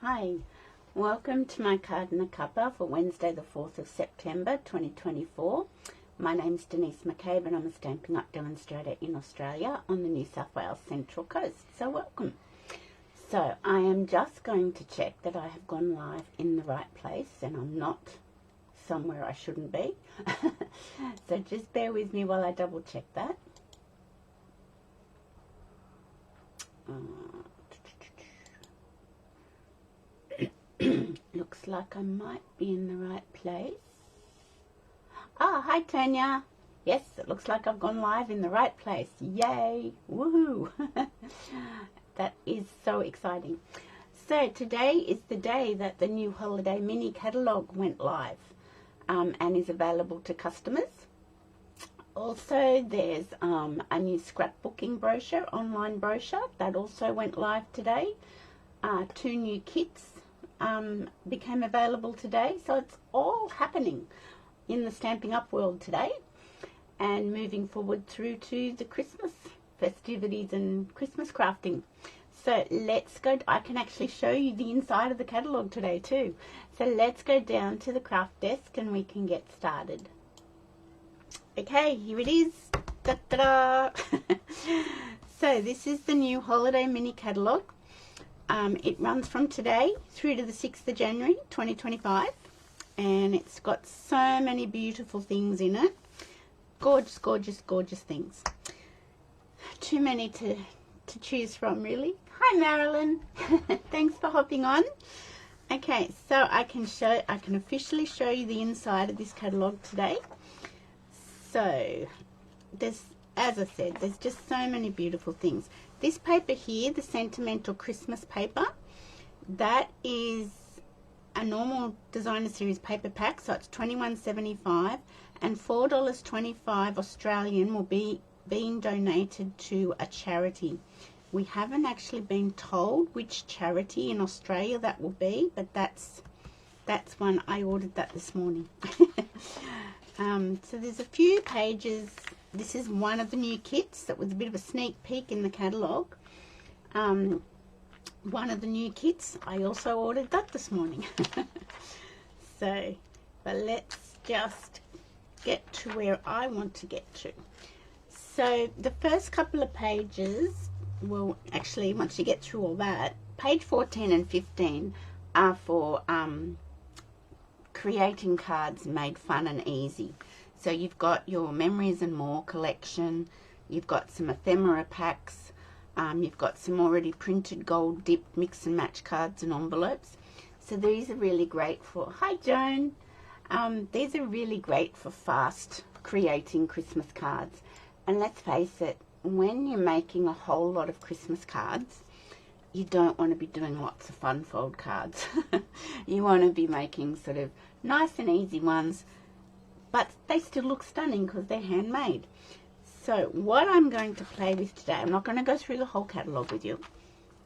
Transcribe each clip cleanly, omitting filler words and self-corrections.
Hi, welcome to my card and a cuppa for Wednesday the 4th of September 2024. My name's Denise McCabe and I'm a Stampin' Up demonstrator in Australia on the New South Wales Central Coast, so welcome. So I am just going to check that I have gone live in the right place and I'm not somewhere I shouldn't be. So just bear with me while I double check that. Looks like I might be in the right place. Ah, hi Tanya. Yes, it looks like I've gone live in the right place. Yay! Woohoo! That is so exciting. So today is the day that the new Holiday Mini Catalogue went live and is available to customers. Also, there's a new scrapbooking brochure, online brochure, that also went live today. 2 new kits became available today, so it's all happening in the Stamping Up world today and moving forward through to the Christmas festivities and Christmas crafting. So let's go. I can actually show you the inside of the catalogue today too. So let's go down to the craft desk and we can get started. Okay, here it is. Da-da-da. So this is the new Holiday Mini Catalogue. It runs from today through to the 6th of January 2025 and it's got so many beautiful things in it. Gorgeous, gorgeous, gorgeous things. Too many to choose from, really. Hi Marilyn. Thanks for hopping on. Okay, so I can officially show you the inside of this catalogue today. So there's, as I said, there's just so many beautiful things. This paper here, the Sentimental Christmas paper, that is a normal designer series paper pack, so it's $21.75 and $4.25 Australian will be being donated to a charity. We haven't actually been told which charity in Australia that will be, but that's one. I ordered that this morning. So there's a few pages. This is one of the new kits that was a bit of a sneak peek in the catalogue. One of the new kits, I also ordered that this morning. So, but let's just get to where I want to get to. So the first couple of pages, well, actually, once you get through all that, page 14 and 15 are for creating cards made fun and easy. So you've got your Memories and More collection, you've got some ephemera packs, you've got some already printed gold dip mix and match cards and envelopes. So these are really great for, hi Joan, these are really great for fast creating Christmas cards. And let's face it, when you're making a whole lot of Christmas cards, you don't want to be doing lots of fun fold cards. You want to be making sort of nice and easy ones, but they still look stunning because they're handmade. So what I'm going to play with today, I'm not going to go through the whole catalogue with you.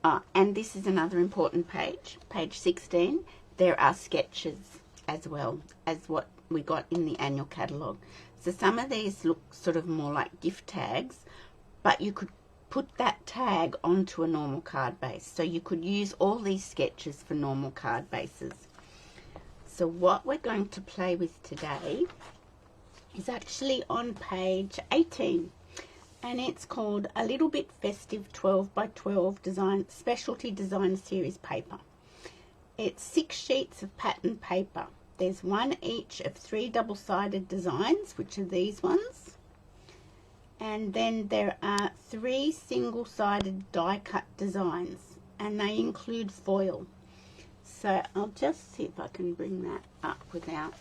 And this is another important page, page 16. There are sketches as well as what we got in the annual catalogue. So some of these look sort of more like gift tags, but you could put that tag onto a normal card base. So you could use all these sketches for normal card bases. So what we're going to play with today is actually on page 18 and it's called A Little Bit Festive 12 by 12 design specialty design series paper. It's 6 sheets of pattern paper. There's one each of 3 double-sided designs, which are these ones, and then there are 3 single-sided die-cut designs and they include foil. So I'll just see if I can bring that up without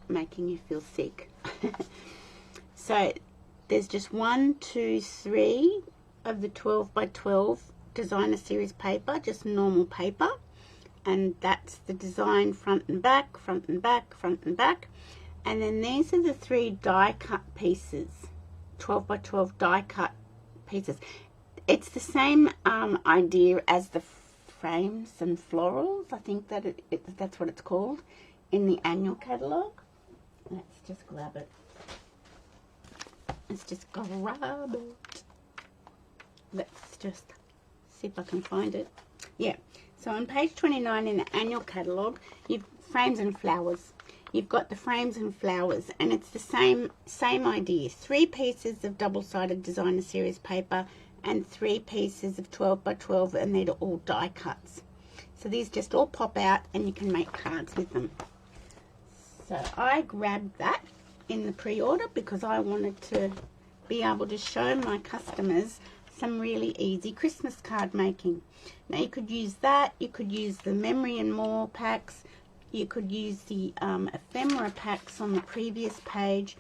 making you feel sick. So there's just 1, 2, 3 of the 12 by 12 designer series paper, just normal paper, and that's the design front and back, front and back, front and back. And then these are the 3 die cut pieces, 12 by 12 die cut pieces. It's the same idea as the frames and florals. I think that that's what it's called in the annual catalogue. Let's just grab it. Let's just grab it. Let's just see if I can find it. Yeah. So on page 29 in the annual catalogue, you've frames and flowers. You've got the frames and flowers, and it's the same idea. 3 pieces of double-sided designer series paper and 3 pieces of 12 by 12, and they're all die cuts. So these just all pop out and you can make cards with them. So I grabbed that in the pre-order because I wanted to be able to show my customers some really easy Christmas card making. Now you could use that, you could use the Memory and More packs, you could use the ephemera packs on the previous page.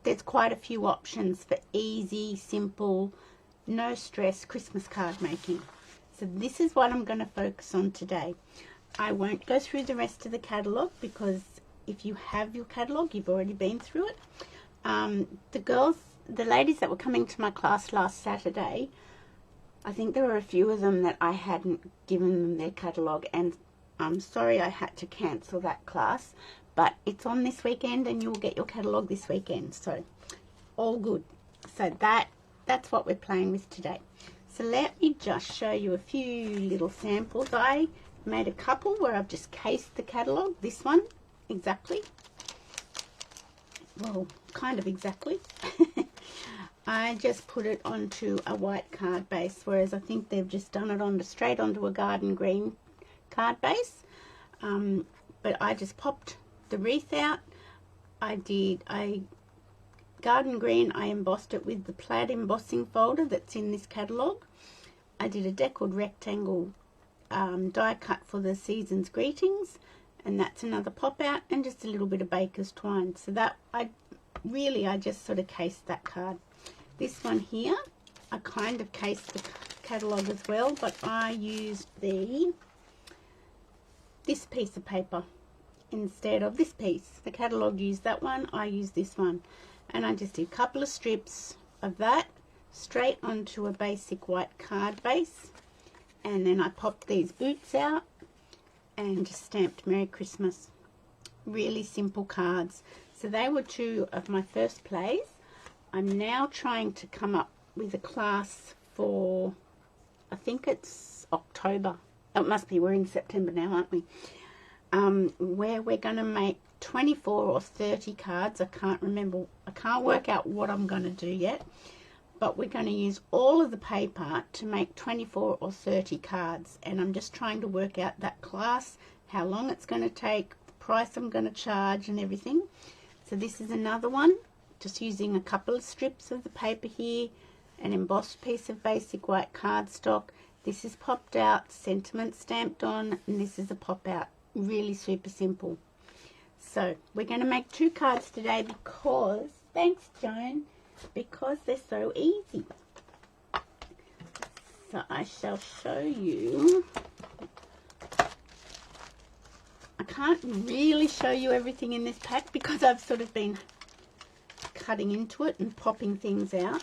There's quite a few options for easy, simple, no stress Christmas card making. So this is what I'm going to focus on today. I won't go through the rest of the catalogue because if you have your catalogue, you've already been through it. The ladies that were coming to my class last Saturday, I think there were a few of them that I hadn't given them their catalogue, and I'm sorry I had to cancel that class, but it's on this weekend and you'll get your catalogue this weekend, so all good. So that's what we're playing with today. So let me just show you a few little samples. I made a couple where I've just cased the catalogue. This one exactly, well, kind of exactly. I just put it onto a white card base, whereas I think they've just done it straight onto a garden green card base. But I just popped the wreath out. Garden green, I embossed it with the plaid embossing folder that's in this catalogue. I did a deckled rectangle die cut for the season's greetings, and that's another pop out, and just a little bit of baker's twine. So that I just sort of cased that card. This one here, I kind of cased the catalogue as well, but I used this piece of paper instead of this piece. The catalogue used that one, I used this one. And I just did a couple of strips of that straight onto a basic white card base. And then I popped these boots out and just stamped Merry Christmas. Really simple cards. So they were 2 of my first plays. I'm now trying to come up with a class for, I think it's October. It must be, we're in September now, aren't we? Where we're going to make 24 or 30 cards. I can't remember, I can't work out what I'm going to do yet, but we're going to use all of the paper to make 24 or 30 cards, and I'm just trying to work out that class, how long it's going to take, the price I'm going to charge and everything. So this is another one, just using a couple of strips of the paper here, an embossed piece of basic white cardstock. This is popped out, sentiment stamped on, and this is a pop out. Really super simple. So we're going to make 2 cards today because, thanks Joan, because they're so easy. So I shall show you. I can't really show you everything in this pack because I've sort of been cutting into it and popping things out.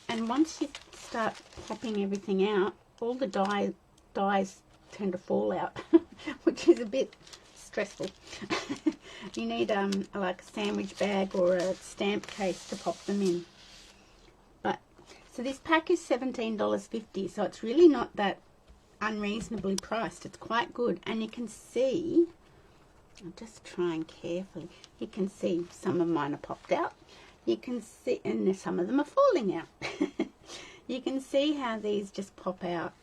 And once you start popping everything out, all the dies tend to fall out, which is a bit stressful. You need like a sandwich bag or a stamp case to pop them in. But so this pack is $17.50, so it's really not that unreasonably priced. It's quite good, and you can see, I'm just trying carefully, you can see some of mine are popped out. You can see, and some of them are falling out. You can see how these just pop out.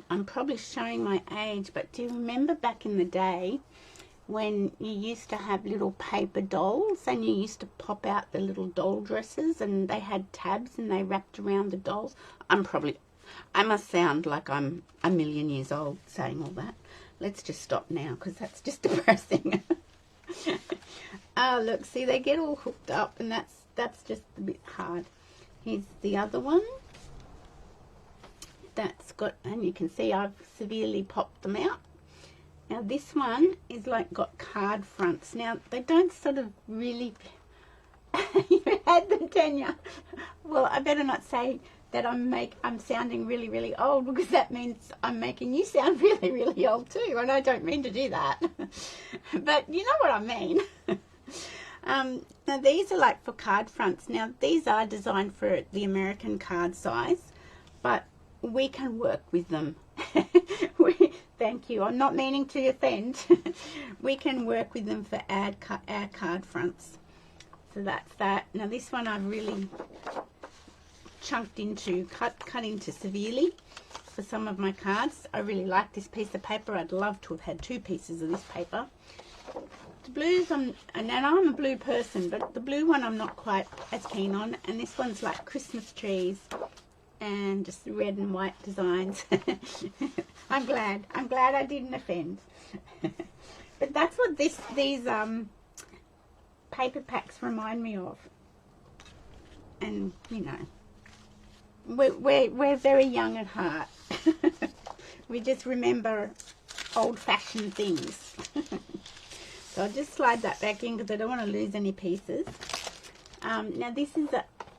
I'm probably showing my age, but do you remember back in the day when you used to have little paper dolls and you used to pop out the little doll dresses and they had tabs and they wrapped around the dolls? I must sound like I'm a million years old saying all that. Let's just stop now because that's just depressing. Oh, look, see, they get all hooked up, and that's just a bit hard. Here's the other one. That's got, and you can see I've severely popped them out. Now this one is like got card fronts. Now they don't sort of really, you had them, Tanya. Well, I better not say that I'm sounding really, really old, because that means I'm making you sound really, really old too, and I don't mean to do that. But you know what I mean. Now these are like for card fronts. Now these are designed for the American card size, but we can work with them Thank you. I'm not meaning to offend. We can work with them for our card fronts. So that's that. Now this one I've really chunked into, cut into severely for some of my cards. I really like this piece of paper. I'd love to have had 2 pieces of this paper. The blues, and I'm a blue person, but the blue one I'm not quite as keen on. And this one's like Christmas trees and just red and white designs. I'm glad I didn't offend. But that's what these paper packs remind me of. And you know, we're very young at heart. We just remember old-fashioned things. So I'll just slide that back in because I don't want to lose any pieces. Now this is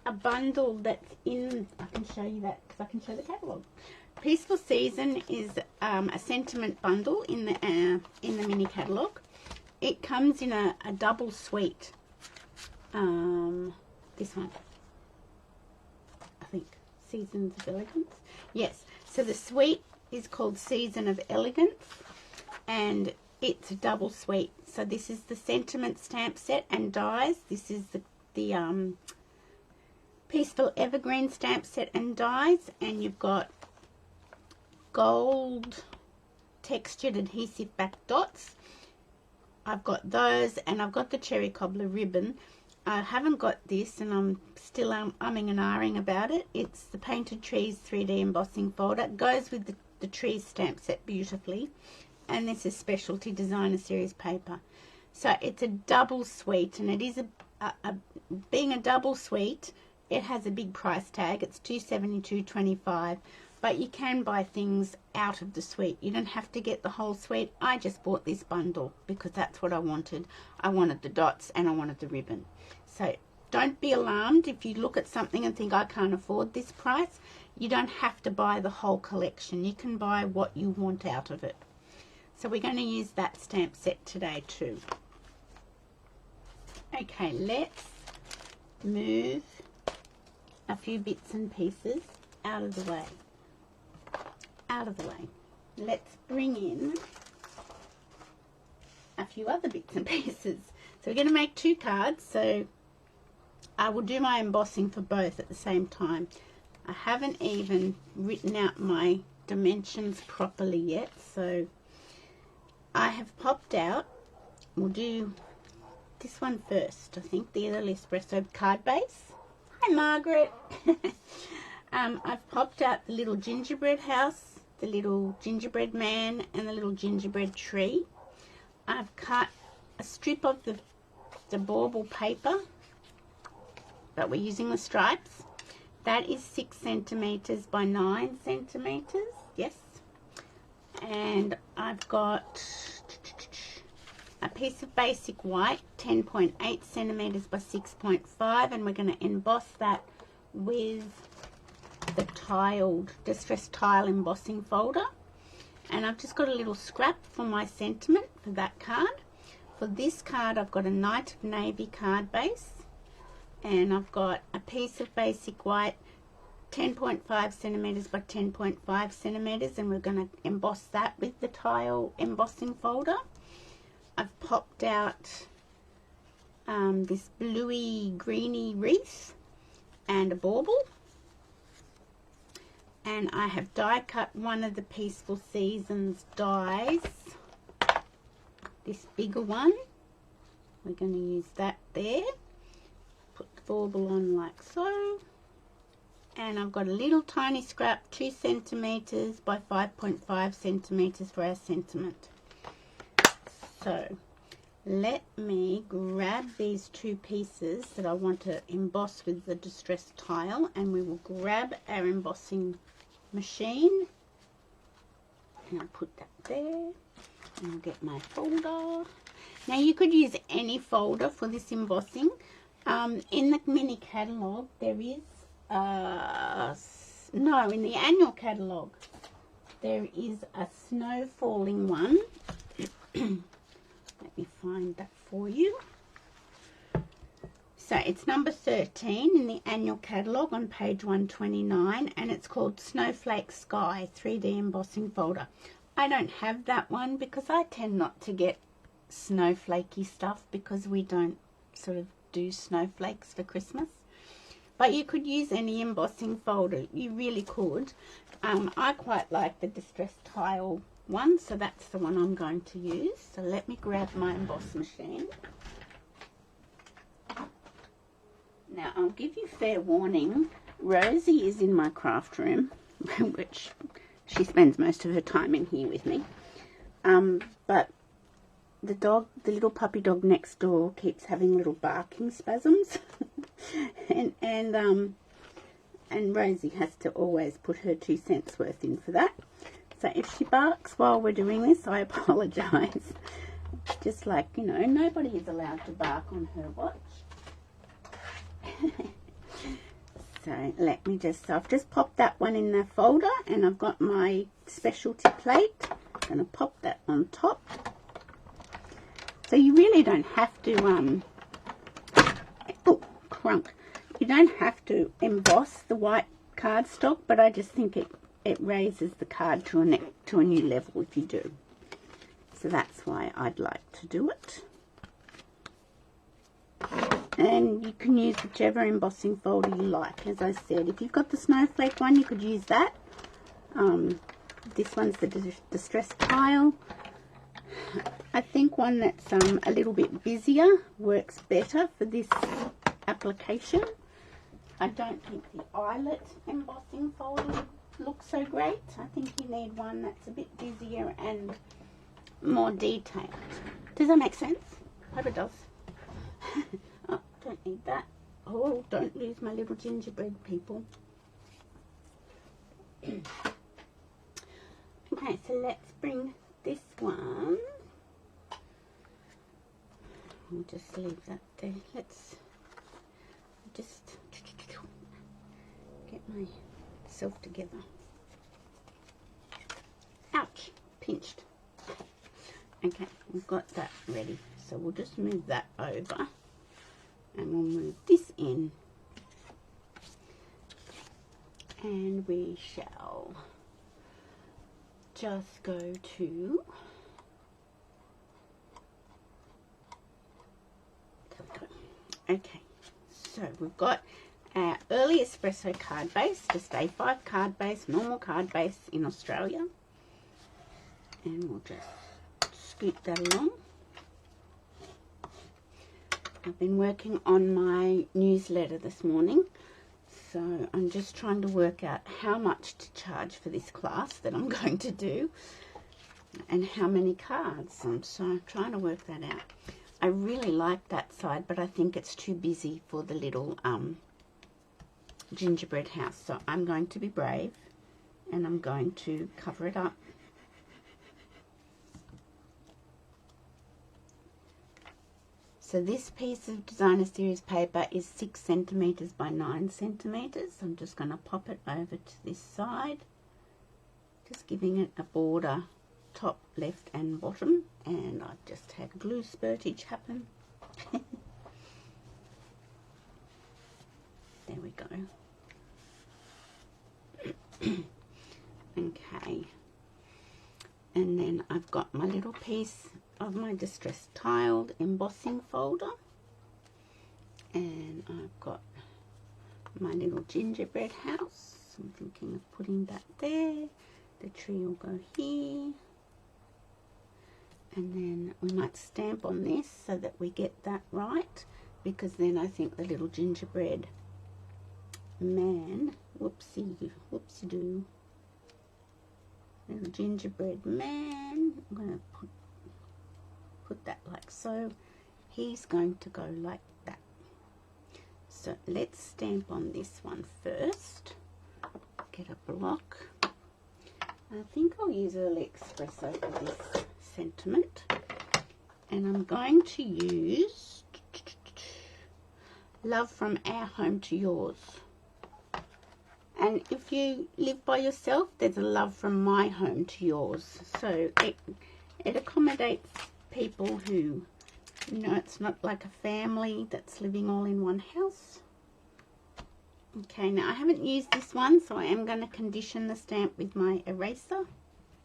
a bundle that's in, I can show you that because I can show the catalogue. Peaceful Season is a sentiment bundle in the mini catalogue. It comes in a double suite. This one, I think, Seasons of Elegance. Yes, so the suite is called Season of Elegance, and it's a double suite. So this is the sentiment stamp set and dies. This is the Peaceful Evergreen stamp set and dies, and you've got gold textured adhesive back dots. I've got those, and I've got the cherry cobbler ribbon. I haven't got this, and I'm still umming and ahhing about it. It's the Painted Trees 3D embossing folder. It goes with the trees stamp set beautifully, and this is Specialty Designer Series paper. So it's a double suite, and it is being a double suite, it has a big price tag. It's $272.25, but you can buy things out of the suite. You don't have to get the whole suite. I just bought this bundle because that's what I wanted. I wanted the dots and I wanted the ribbon. So don't be alarmed if you look at something and think I can't afford this price. You don't have to buy the whole collection. You can buy what you want out of it. So we're going to use that stamp set today too. Okay, let's move a few bits and pieces out of the way. Out of the way. Let's bring in a few other bits and pieces. So we're going to make 2 cards, so I will do my embossing for both at the same time. I haven't even written out my dimensions properly yet, so I have popped out, we'll do this one first, I think, the Little Espresso card base. Hi Margaret. I've popped out the little gingerbread house, the little gingerbread man, and the little gingerbread tree. I've cut a strip of the bauble paper, but we're using the stripes. That is 6 centimeters by 9 centimeters. Yes. And I've got a piece of basic white, 10.8 centimeters by 6.5, and we're going to emboss that with the distressed tile embossing folder. And I've just got a little scrap for my sentiment for that card. For this card, I've got a Night of Navy card base, and I've got a piece of basic white, 10.5 centimeters by 10.5 centimeters, and we're going to emboss that with the tile embossing folder. I've popped out this bluey greeny wreath and a bauble, and I have die cut one of the Peaceful Seasons dies, this bigger one. We're going to use that there. Put the bauble on like so, and I've got a little tiny scrap, 2 centimeters by 5.5 centimeters for our sentiment. So let me grab these 2 pieces that I want to emboss with the distressed tile, and we will grab our embossing machine, and I'll put that there, and I'll get my folder. Now you could use any folder for this embossing. In the mini catalogue there is no, in the annual catalogue there is a snow falling one. Let me find that for you. So it's number 13 in the annual catalogue on page 129, and it's called Snowflake Sky 3D embossing folder. I don't have that one because I tend not to get snowflakey stuff because we don't sort of do snowflakes for Christmas. But you could use any embossing folder, you really could. I quite like the distressed tile one, so that's the one I'm going to use. So let me grab my emboss machine. Now I'll give you fair warning, Rosie is in my craft room, which she spends most of her time in here with me. But the little puppy dog next door keeps having little barking spasms. and Rosie has to always put her 2 cents worth in for that. So if she barks while we're doing this, I apologise. Just like, you know, nobody is allowed to bark on her watch. So let me just, I've just popped that one in the folder, and I've got my specialty plate. I'm going to pop that on top. So you really don't have to, oh, crunk. You don't have to emboss the white cardstock, but I just think it raises the card to a new level if you do. So that's why I'd like to do it. And you can use whichever embossing folder you like. As I said, if you've got the snowflake one, you could use that. This one's the distressed tile. I think one that's a little bit busier works better for this application. I don't think the eyelet embossing folder looks so great. I think you need one that's a bit busier and more detailed. Does that make sense? I hope it does. Oh, don't need that. Oh, don't lose my little gingerbread, people. Okay, so let's bring this one. I'll just leave that there. Let's just get myself together. Ouch, pinched. Okay, we've got that ready. So we'll just move that over and we'll move this in. And we shall just go to, there we go. Okay, so we've got our early espresso card base, just A5 card base, normal card base in Australia. And we'll just scoot that along. I've been working on my newsletter this morning, so I'm just trying to work out how much to charge for this class that I'm going to do and how many cards. So I'm trying to work that out. I really like that side, but I think it's too busy for the little gingerbread house. So I'm going to be brave and I'm going to cover it up. So this piece of Designer Series paper is 6 centimeters by 9 centimeters. I'm just going to pop it over to this side, just giving it a border top, left and bottom. And I've just had glue spurtage happen. There we go. Okay. And then I've got my little piece of my distressed tiled embossing folder, and I've got my little gingerbread house. I'm thinking of putting that there. The tree will go here, and then we might stamp on this so that we get that right, because then I think the little gingerbread man, whoopsie-doo, little gingerbread man, I'm going to put that like so. He's going to go like that. So let's stamp on this one first. Get a block. I think I'll use Early Espresso for this sentiment. And I'm going to use Love from Our Home to Yours. And if you live by yourself, there's a Love from My Home to Yours. So it accommodates people who You know, it's not like a family that's living all in one house. Okay, now I haven't used this one, so I am going to condition the stamp with my eraser.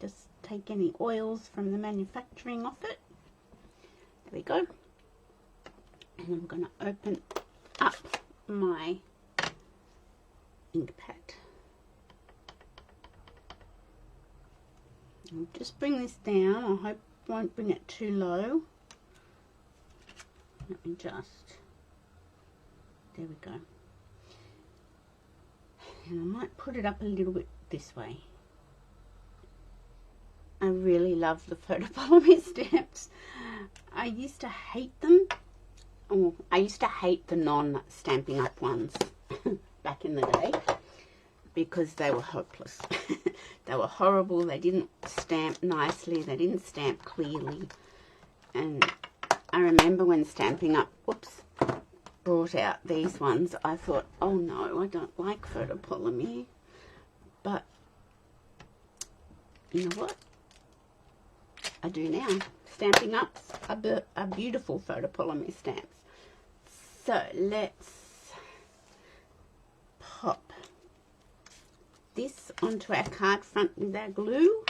Just take any oils from the manufacturing off it. There we go. And I'm going to open up my ink pad. I'll just bring this down. I hope I won't bring it too low. Let me just, there we go. And I might put it up a little bit this way. I really love the photopolymer stamps. I used to hate them. Oh, I used to hate the non-stamping up ones back in the day because they were hopeless. They were horrible. They didn't stamp nicely. They didn't stamp clearly. And I remember when Stampin' Up, whoops, brought out these ones, I thought, oh no, I don't like photopolymer. But you know what? I do now. Stampin' Ups are beautiful photopolymer stamps. So let's pop this onto our card front with our glue.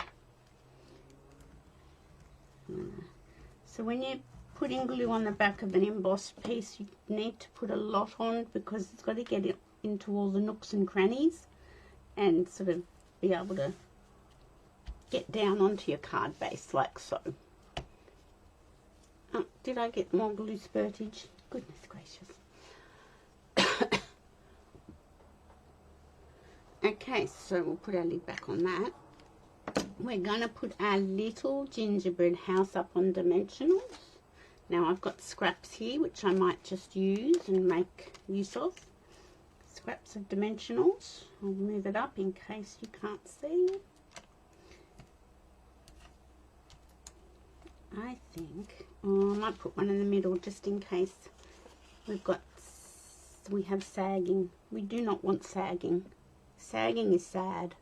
So when you're putting glue on the back of an embossed piece, you need to put a lot on because it's got to get it into all the nooks and crannies and sort of be able to get down onto your card base like so. Oh, did I get more glue spurtage? Goodness gracious. Okay, so we'll put our lid back on that. We're going to put our little gingerbread house up on dimensionals. Now I've got scraps here which I might just use and make use of. Scraps of dimensionals. I'll move it up in case you can't see. I think, oh, I might put one in the middle just in case we have sagging. We do not want sagging. Sagging is sad.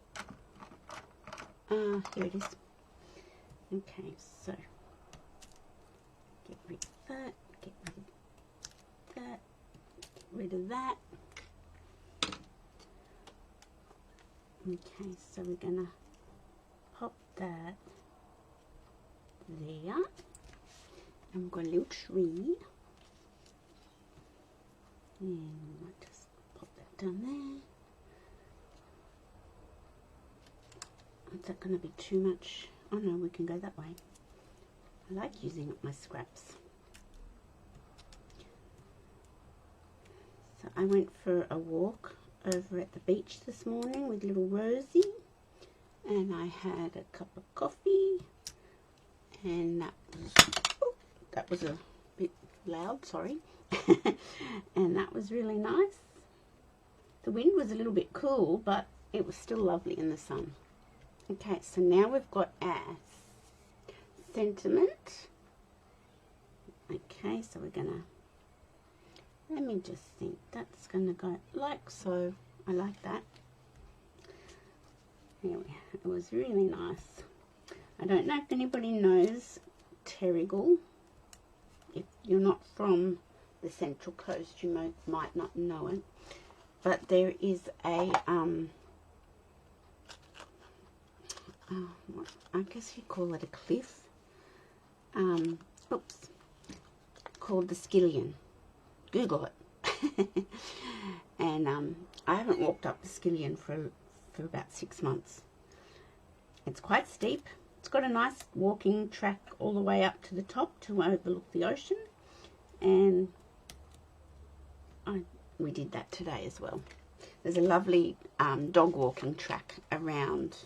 Here it is. Okay, so get rid of that, get rid of that, get rid of that. Okay, so we're gonna pop that there, and we've got a little tree, and I'll just pop that down there. Is that going to be too much? Oh no, we can go that way. I like using up my scraps. So I went for a walk over at the beach this morning with little Rosie, and I had a cup of coffee, and that was a bit loud, sorry. And that was really nice. The wind was a little bit cool, but it was still lovely in the sun. Okay, so now we've got our sentiment. Okay, so we're gonna, let me just think, that's gonna go like so. I like that. Anyway, it was really nice. I don't know if anybody knows Terrigal. If you're not from the Central Coast, you might not know it. But there is a I guess you call it a cliff, called the Skillion. Google it. And I haven't walked up the Skillion for about 6 months. It's quite steep. It's got a nice walking track all the way up to the top to overlook the ocean, and we did that today as well. There's a lovely dog walking track around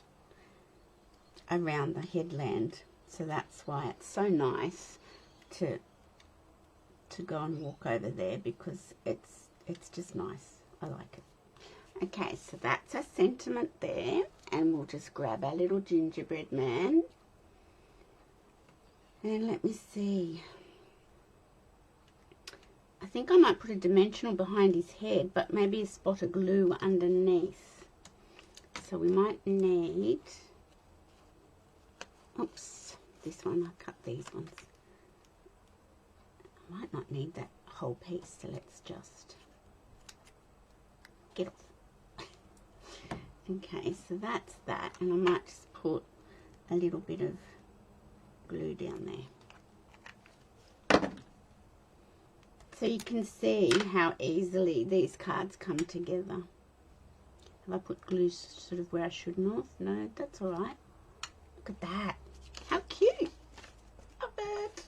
the headland, so that's why it's so nice to go and walk over there, because it's just nice. I like it. Okay, so that's our sentiment there, and we'll just grab our little gingerbread man, and let me see. I think I might put a dimensional behind his head, but maybe a spot of glue underneath. So we might need, oops, this one, I cut these ones. might not need that whole piece, so let's just get off. Okay, so that's that, and I might just put a little bit of glue down there. So you can see how easily these cards come together. Have I put glue sort of where I shouldn't have? No, that's all right. Look at that. How cute. Love it.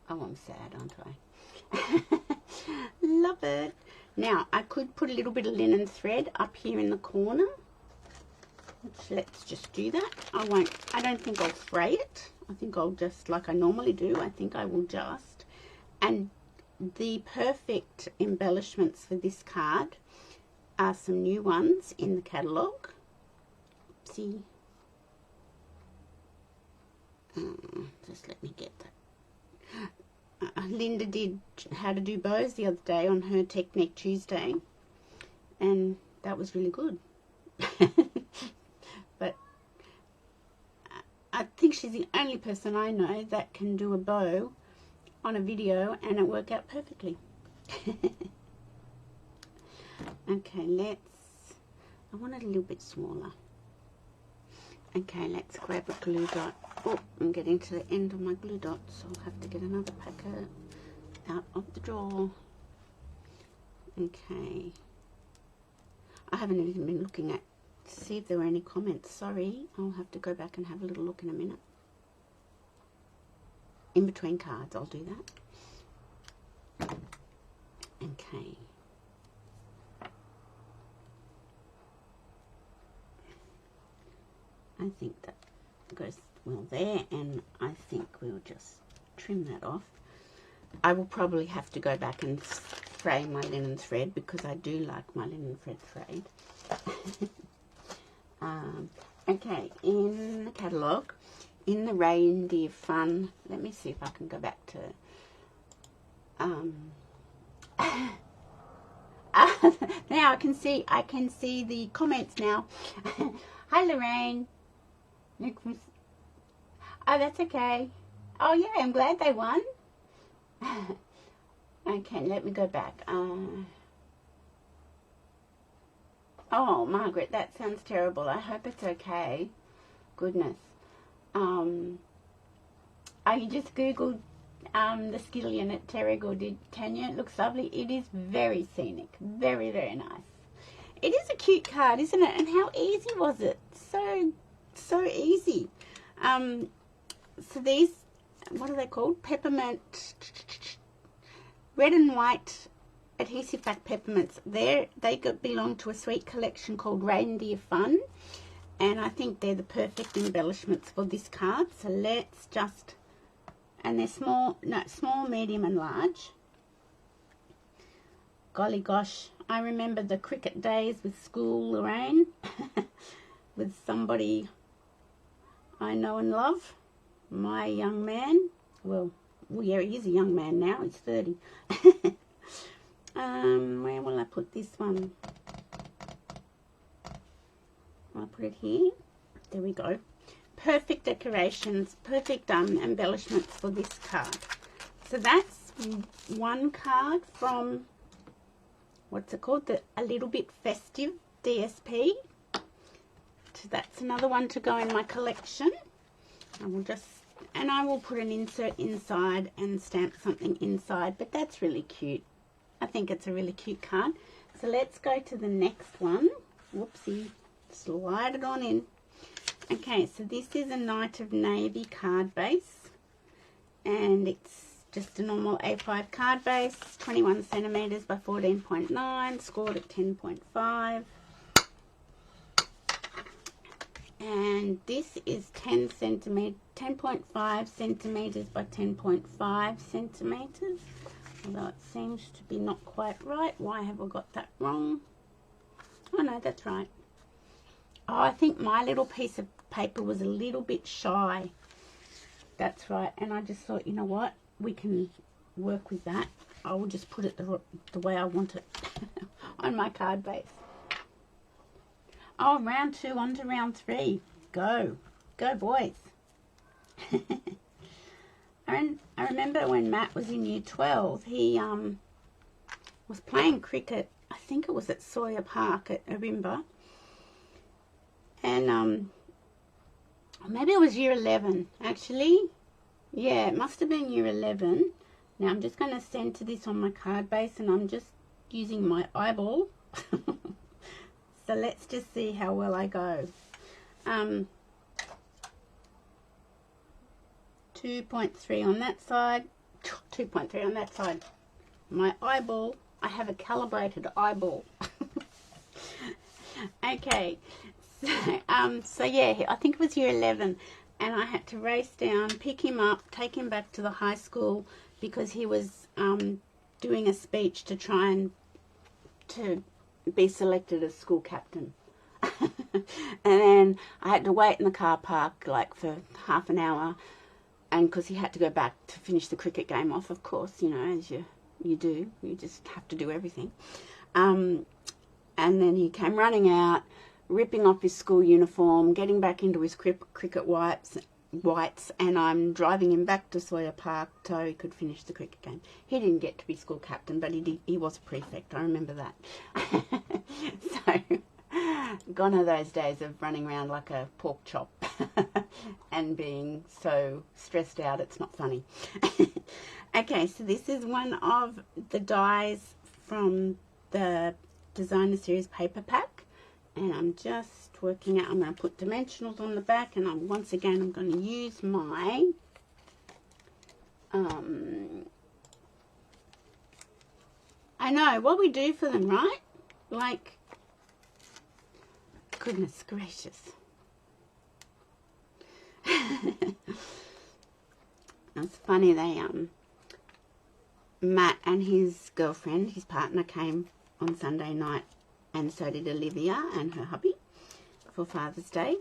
Oh, I'm sad, aren't I? Love it. Now, I could put a little bit of linen thread up here in the corner. Let's just do that. I don't think I'll fray it. I think I'll just, like I normally do, I think I will just. And the perfect embellishments for this card are some new ones in the catalogue. See? Just let me get that. Linda did how to do bows the other day on her Technique Tuesday, and that was really good. But I think she's the only person I know that can do a bow on a video and it worked out perfectly. Okay, I want it a little bit smaller. Okay, let's grab a glue dot. Oh, I'm getting to the end of my glue dots, so I'll have to get another packet out of the drawer. Okay. I haven't even been looking at to see if there were any comments. Sorry, I'll have to go back and have a little look in a minute. In between cards, I'll do that. Okay. I think that goes well there, and I think we'll just trim that off. I will probably have to go back and fray my linen thread because I do like my linen thread frayed. Okay, in the catalogue, in the reindeer fun, let me see if I can go back to now I can see the comments now. Hi Lorraine. Oh, that's okay. Oh yeah, I'm glad they won. Okay, let me go back. Oh, Margaret, that sounds terrible. I hope it's okay. Goodness. You just Googled the skillion at Terrigal, did Tanya? It looks lovely. It is very scenic. Very, very nice. It is a cute card, isn't it? And how easy was it? So easy. So these, what are they called? Peppermint, red and white adhesive back peppermints. They belong to a sweet collection called Reindeer Fun, and I think they're the perfect embellishments for this card. So let's just, and they're small, medium and large. Golly gosh, I remember the cricket days with school, Lorraine, with somebody I know and love, my young man. Well, yeah, he is a young man now. He's 30. Where will I put this one? I'll put it here. There we go. Perfect decorations, perfect embellishments for this card. So that's one card from, what's it called? A Little Bit Festive DSP. So that's another one to go in my collection. I will put an insert inside and stamp something inside, but that's really cute. I think it's a really cute card. So let's go to the next one. Whoopsie, slide it on in. Okay, so this is a Night of Navy card base, and it's just a normal A5 card base, 21 centimeters by 14.9, scored at 10.5. And this is 10.5 centimeters by 10.5 centimeters. Although it seems to be not quite right. Why have I got that wrong? Oh no, that's right. Oh, I think my little piece of paper was a little bit shy. That's right. And I just thought, you know what? We can work with that. I will just put it the way I want it on my card base. Oh, round 2 on to round 3. Go. Go, boys. I remember when Matt was in year 12, he was playing cricket. I think it was at Sawyer Park at Arimba. And maybe it was year 11, actually. Yeah, it must have been year 11. Now I'm just going to center this on my card base, and I'm just using my eyeball. So let's just see how well I go. 2.3 on that side, 2.3 on that side. My eyeball, I have a calibrated eyeball. Okay, so yeah, I think it was year 11, and I had to race down, pick him up, take him back to the high school because he was doing a speech to try and to be selected as school captain. And then I had to wait in the car park like for half an hour, and because he had to go back to finish the cricket game off, of course, you know, as you do, you just have to do everything. And then he came running out, ripping off his school uniform, getting back into his cricket whites, and I'm driving him back to Sawyer Park so he could finish the cricket game. He didn't get to be school captain, but he was a prefect. I remember that. So, gone are those days of running around like a pork chop and being so stressed out it's not funny. Okay, so this is one of the dies from the Designer Series paper pack, and I'm just working out. I'm going to put dimensionals on the back, and once again I'm going to use my I know what we do for them, right? Like, goodness gracious. It's funny, they Matt and his girlfriend, his partner, came on Sunday night, and so did Olivia and her hubby for Father's Day.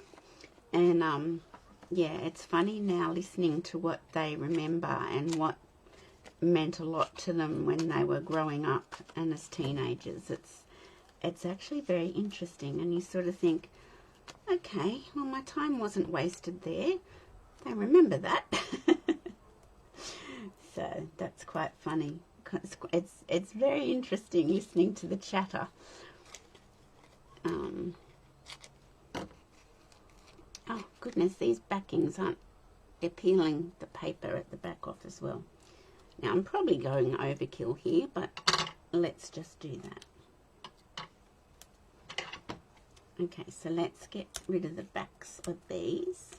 And yeah, it's funny now listening to what they remember and what meant a lot to them when they were growing up and as teenagers. It's actually very interesting, and you sort of think, okay, well, my time wasn't wasted there. They remember that. So that's quite funny. It's very interesting listening to the chatter. Oh goodness, these backings aren't peeling the paper at the back off as well. Now I'm probably going overkill here, but let's just do that. Okay, so let's get rid of the backs of these.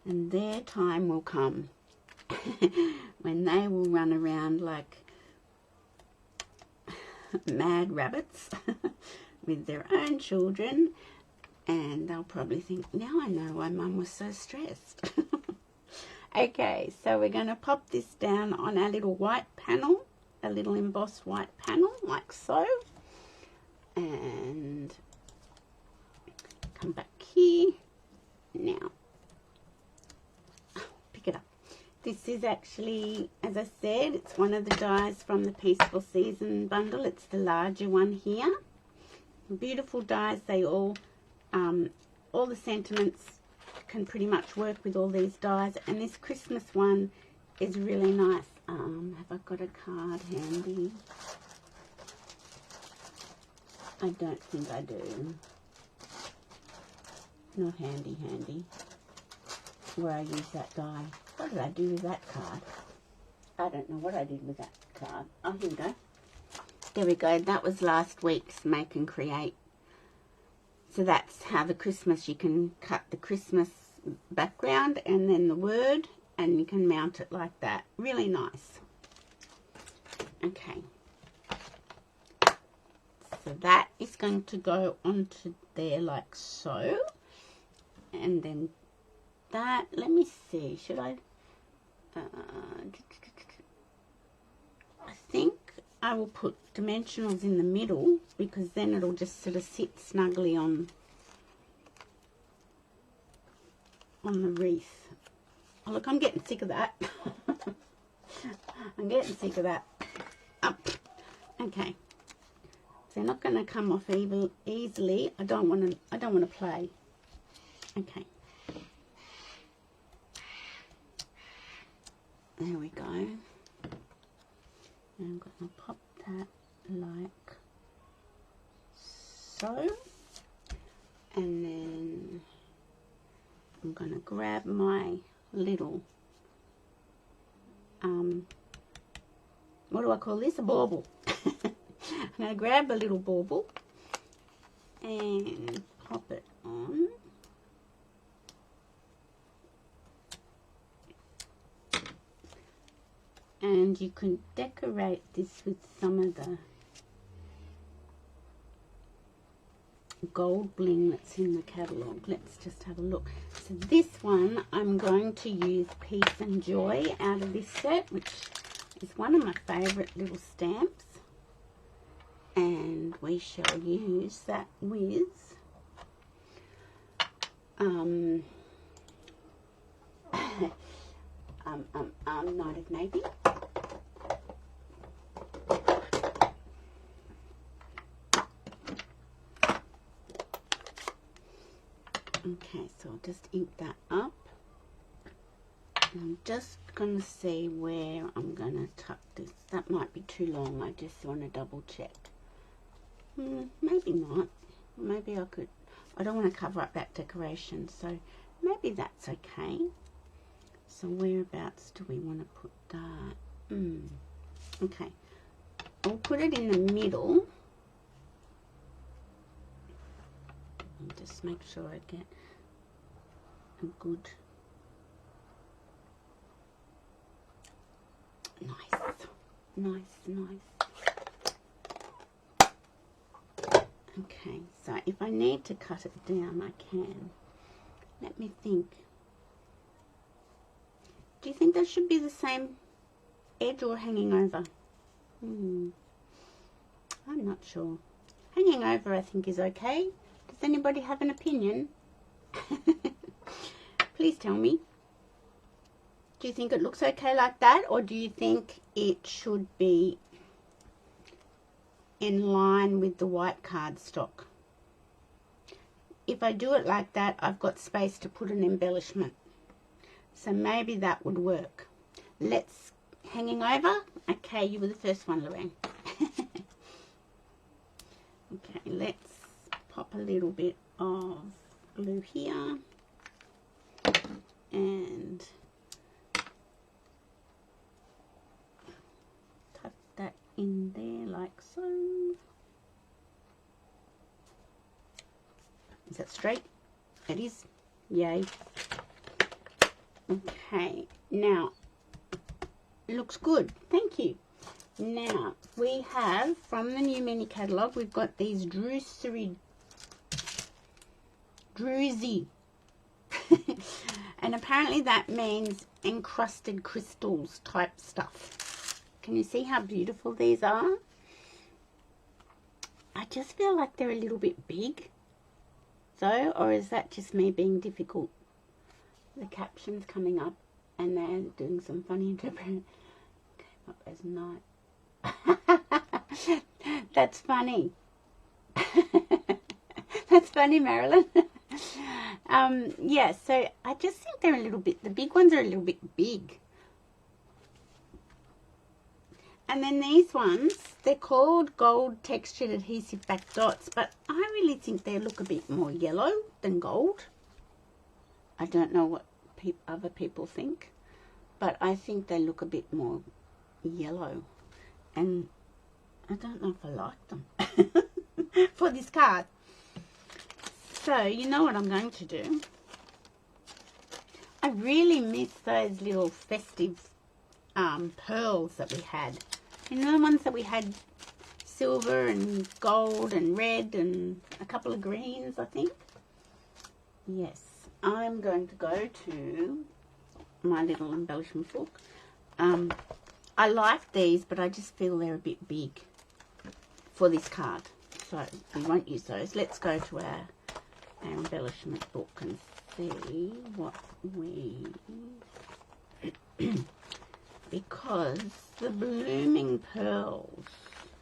And their time will come when they will run around like mad rabbits with their own children, and they'll probably think, now I know why Mum was so stressed. Okay, so we're going to pop this down on our little white panel, a little embossed white panel like so, and come back here. Now it up. This is actually, as I said, it's one of the dies from the Peaceful Season bundle. It's the larger one here. Beautiful dies. They all the sentiments can pretty much work with all these dies. And this Christmas one is really nice. Have I got a card handy? I don't think I do. Not handy. Where I use that die. What did I do with that card? I don't know what I did with that card. Oh, here we go. There we go. That was last week's Make and Create. So that's how the Christmas, you can cut the Christmas background and then the word, and you can mount it like that. Really nice. Okay. So that is going to go onto there like so. And then that, let me see, should I think I will put dimensionals in the middle, because then it'll just sort of sit snugly on the wreath. Oh, look, I'm getting sick of that. I'm getting sick of that. Up. Okay. They're not going to come off easily. I don't want to play. Okay. There we go. And I'm going to pop that like so. And then I'm going to grab my little, what do I call this? A bauble. I'm going to grab a little bauble and pop it on. And you can decorate this with some of the gold bling that's in the catalogue. Let's just have a look. So this one, I'm going to use Peace and Joy out of this set, which is one of my favourite little stamps. And we shall use that with Night of Navy. Okay, so I'll just ink that up. And I'm just going to see where I'm going to tuck this. That might be too long. I just want to double check. Maybe not. Maybe I could. I don't want to cover up that decoration, so maybe that's okay. So whereabouts do we want to put that? Okay. I'll put it in the middle. And just make sure I get a good, nice. Okay, so if I need to cut it down, I can. Let me think. Do you think that should be the same edge or hanging over? I'm not sure. Hanging over, I think, is okay. Does anybody have an opinion? Please tell me. Do you think it looks okay like that, or do you think it should be in line with the white cardstock? If I do it like that, I've got space to put an embellishment. So maybe that would work. Let's, hanging over. Okay, you were the first one, Lorraine. Okay, let's pop a little bit of glue here. And tuck that in there like so. Is that straight? It is. Yay. Okay, now it looks good. Thank you. Now we have from the new mini catalogue, we've got these druzy and apparently that means encrusted crystals type stuff. Can you see how beautiful these are? I just feel like they're a little bit big though, or is that just me being difficult? The caption's coming up and they're doing some funny interpretation. Okay, up as night. That's funny. That's funny, Marilyn. Yeah, so I just think they're a little bit, the big ones are a little bit big. And then these ones, they're called gold textured adhesive back dots, but I really think they look a bit more yellow than gold. I don't know what other people think, but I think they look a bit more yellow. And I don't know if I like them for this card. So, you know what I'm going to do? I really miss those little festive pearls that we had. You know, the ones that we had silver and gold and red and a couple of greens, I think. Yes, I'm going to go to my little embellishment book. I like these, but I just feel they're a bit big for this card. So we won't use those. Let's go to our embellishment book and see what we... because the blooming pearls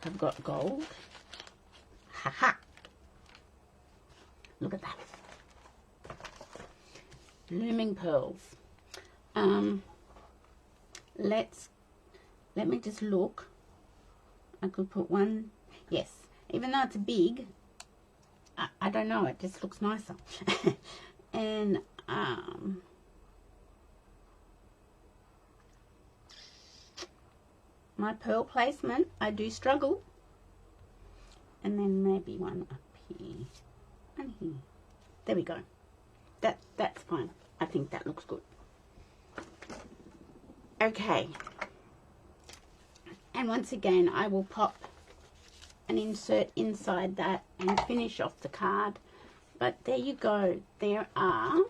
have got gold. Ha! Look at that. Blooming pearls. let me just look. I could put one, yes, even though it's big, I don't know, it just looks nicer. And my pearl placement, I do struggle. And then maybe one up here and here. There we go. That's fine. I think that looks good. Okay. And once again, I will pop an insert inside that and finish off the card. But there you go. There are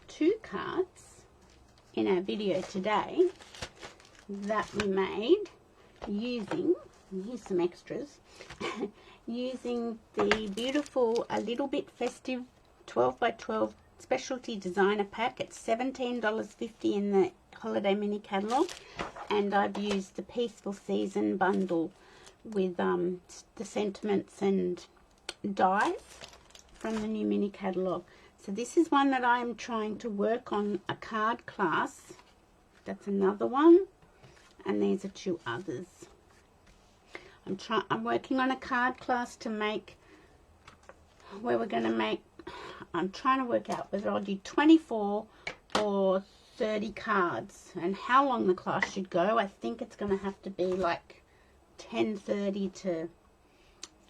2 cards in our video today that we made using, and here's some extras, using the beautiful A Little Bit Festive 12 by 12 specialty designer pack. It's $17.50 in the Holiday Mini Catalogue, and I've used the Peaceful Season bundle with the sentiments and dies from the new mini catalogue. So this is one that I'm trying to work on a card class. That's another one, and these are 2 others. I'm working on a card class to make, where we're going to make, I'm trying to work out whether I'll do 24 or 30 cards and how long the class should go. I think it's going to have to be like 10:30 to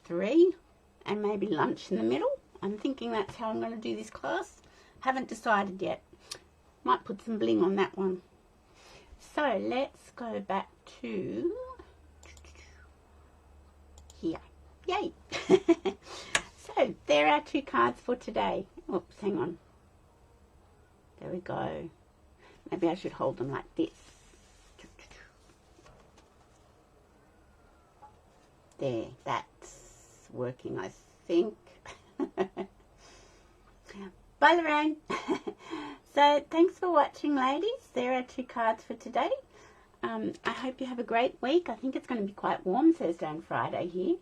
3 and maybe lunch in the middle. I'm thinking that's how I'm going to do this class. Haven't decided yet. Might put some bling on that one. So let's go back to here. Yay! So there are 2 cards for today. Oops, hang on. There we go. Maybe I should hold them like this. There, that's working, I think. Bye, Lorraine. So thanks for watching, ladies. There are 2 cards for today. I hope you have a great week. I think it's going to be quite warm Thursday and Friday here.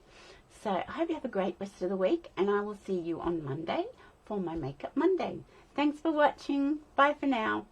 So I hope you have a great rest of the week, and I will see you on Monday for my Makeup Monday. Thanks for watching. Bye for now.